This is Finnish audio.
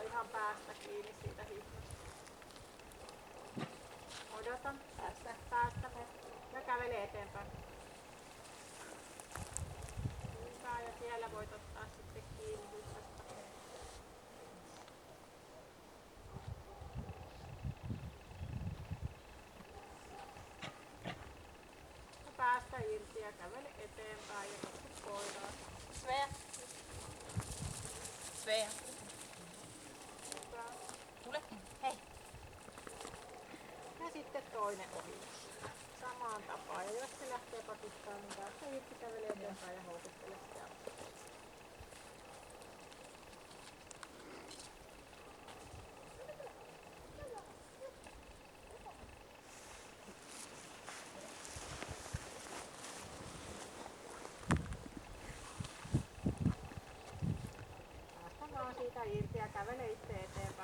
ihan päästä kiinni siitä hihnosta. Odotan. Päästä. Ja kävele eteenpäin. Hyvä, ja siellä voit ottaa sitten kiinni hihnosta. Ja päästä irti ja kävele eteenpäin ja katso koiraa. Svea. Svea. Hyvä. Tule. Hei. Ja sitten toinen ohitus. Samaan tapaan. Ja jos se lähtee patistaan, niin päästä irti, kävele eteenpäin ja houkuttele sitä. Päästä vaan siitä irti ja kävele itse eteenpäin.